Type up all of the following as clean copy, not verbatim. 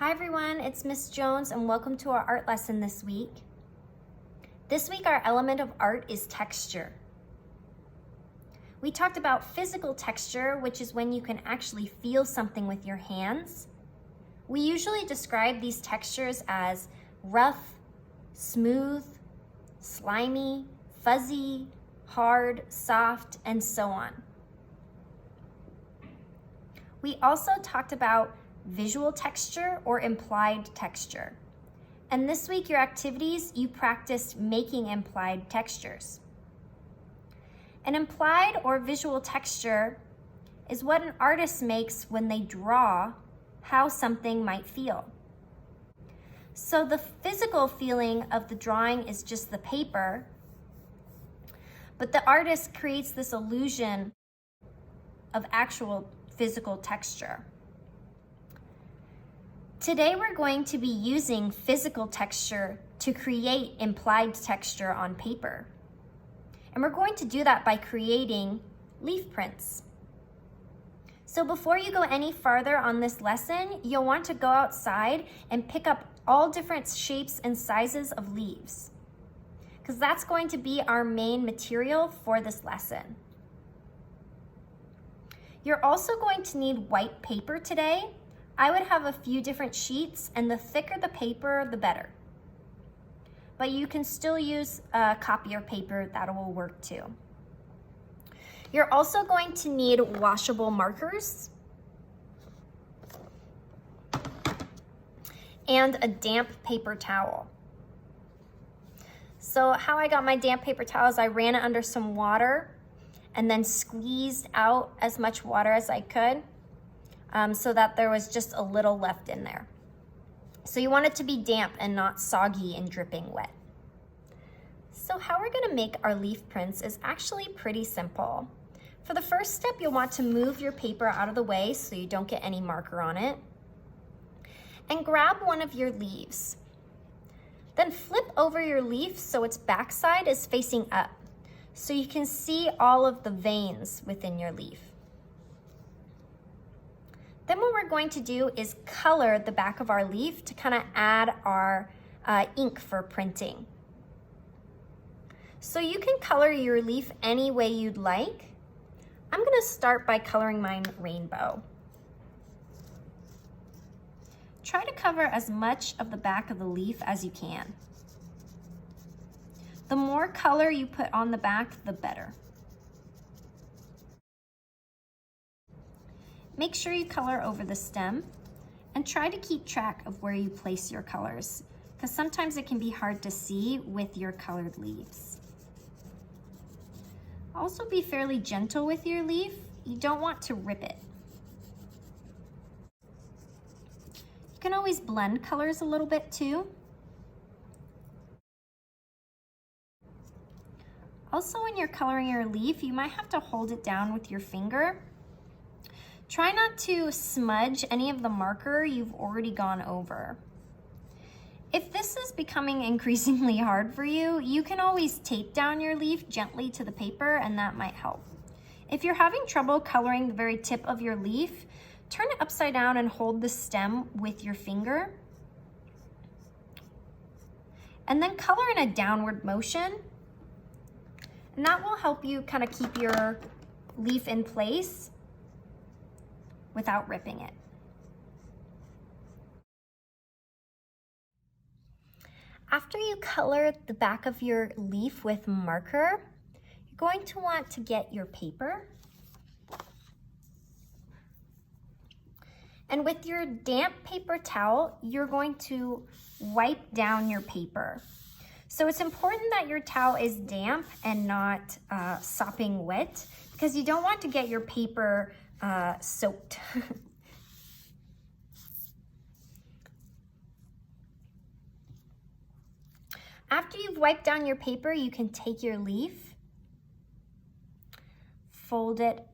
Hi everyone, it's Miss Jones and welcome to our art lesson this week. This week our element of art is texture. We talked about physical texture, which is when you can actually feel something with your hands. We usually describe these textures as rough, smooth, slimy, fuzzy, hard, soft, and so on. We also talked about visual texture or implied texture. And this week, your activities, you practiced making implied textures. An implied or visual texture is what an artist makes when they draw how something might feel. So the physical feeling of the drawing is just the paper, but the artist creates this illusion of actual physical texture. Today we're going to be using physical texture to create implied texture on paper. And we're going to do that by creating leaf prints. So before you go any farther on this lesson, you'll want to go outside and pick up all different shapes and sizes of leaves, because that's going to be our main material for this lesson. You're also going to need white paper today. I would have a few different sheets, and the thicker the paper, the better. But you can still use copier paper, that will work too. You're also going to need washable markers and a damp paper towel. So how I got my damp paper towel is I ran it under some water and then squeezed out as much water as I could. So that there was just a little left in there. So you want it to be damp and not soggy and dripping wet. So how we're gonna make our leaf prints is actually pretty simple. For the first step, you'll want to move your paper out of the way so you don't get any marker on it. And grab one of your leaves. Then flip over your leaf so its backside is facing up, so you can see all of the veins within your leaf. Then what we're going to do is color the back of our leaf to kind of add our ink for printing. So you can color your leaf any way you'd like. I'm going to start by coloring mine rainbow. Try to cover as much of the back of the leaf as you can. The more color you put on the back, the better. Make sure you color over the stem and try to keep track of where you place your colors, because sometimes it can be hard to see with your colored leaves. Also be fairly gentle with your leaf. You don't want to rip it. You can always blend colors a little bit too. Also, when you're coloring your leaf, you might have to hold it down with your finger. Try not to smudge any of the marker you've already gone over. If this is becoming increasingly hard for you, you can always tape down your leaf gently to the paper, and that might help. If you're having trouble coloring the very tip of your leaf, turn it upside down and hold the stem with your finger. And then color in a downward motion. And that will help you kind of keep your leaf in place without ripping it. After you color the back of your leaf with marker, you're going to want to get your paper. And with your damp paper towel, you're going to wipe down your paper. So it's important that your towel is damp and not sopping wet, because you don't want to get your paper soaked. After you've wiped down your paper, you can take your leaf, fold it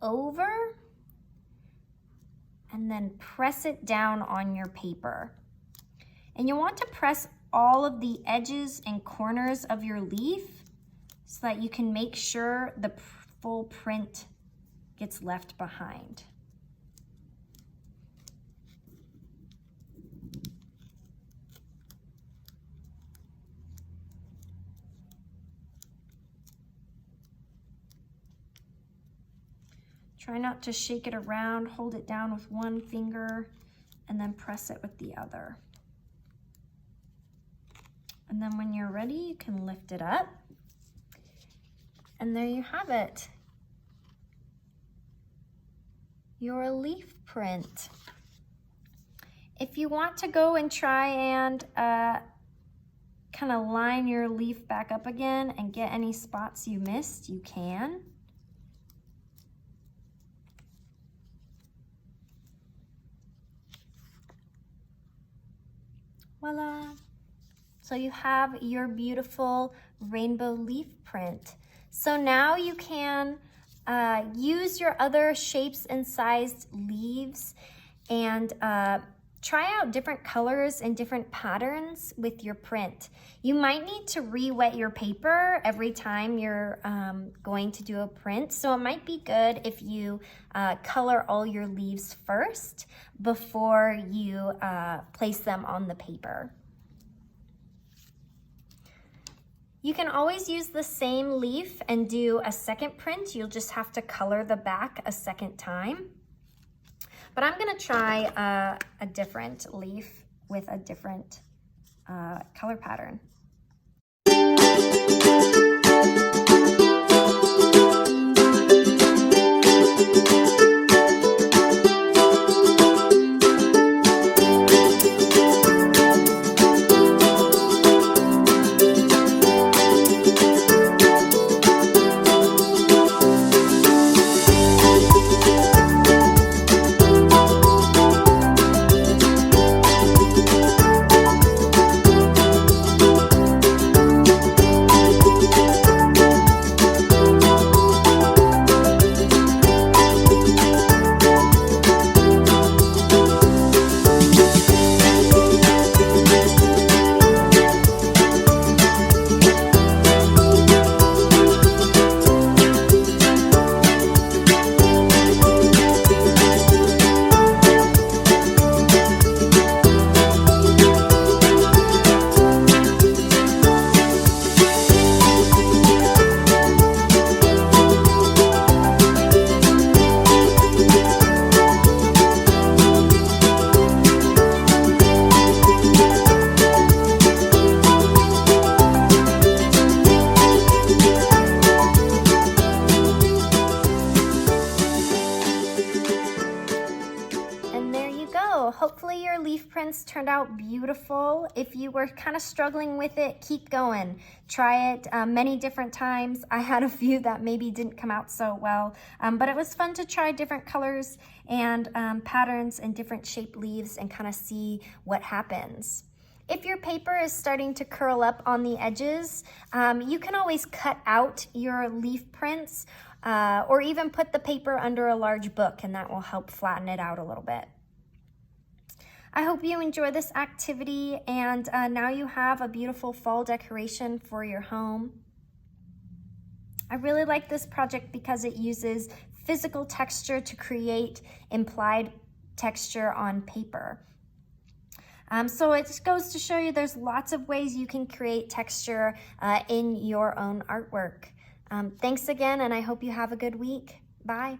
over, and then press it down on your paper. And you want to press all of the edges and corners of your leaf so that you can make sure the full print gets left behind. Try not to shake it around, hold it down with one finger, and then press it with the other. And then when you're ready, you can lift it up. And there you have it. Your leaf print. If you want to go and try and kind of line your leaf back up again and get any spots you missed, you can. Voila. So you have your beautiful rainbow leaf print. So now you can use your other shapes and sized leaves and try out different colors and different patterns with your print. You might need to re-wet your paper every time you're going to do a print. So it might be good if you color all your leaves first before you place them on the paper. You can always use the same leaf and do a second print. You'll just have to color the back a second time. But I'm gonna try a different leaf with a different color pattern. Hopefully your leaf prints turned out beautiful. If you were kind of struggling with it, keep going. Try it many different times. I had a few that maybe didn't come out so well, but it was fun to try different colors and patterns and different shaped leaves and kind of see what happens. If your paper is starting to curl up on the edges, you can always cut out your leaf prints or even put the paper under a large book, and that will help flatten it out a little bit. I hope you enjoy this activity, and now you have a beautiful fall decoration for your home. I really like this project because it uses physical texture to create implied texture on paper. So it just goes to show you there's lots of ways you can create texture in your own artwork. Thanks again, and I hope you have a good week. Bye.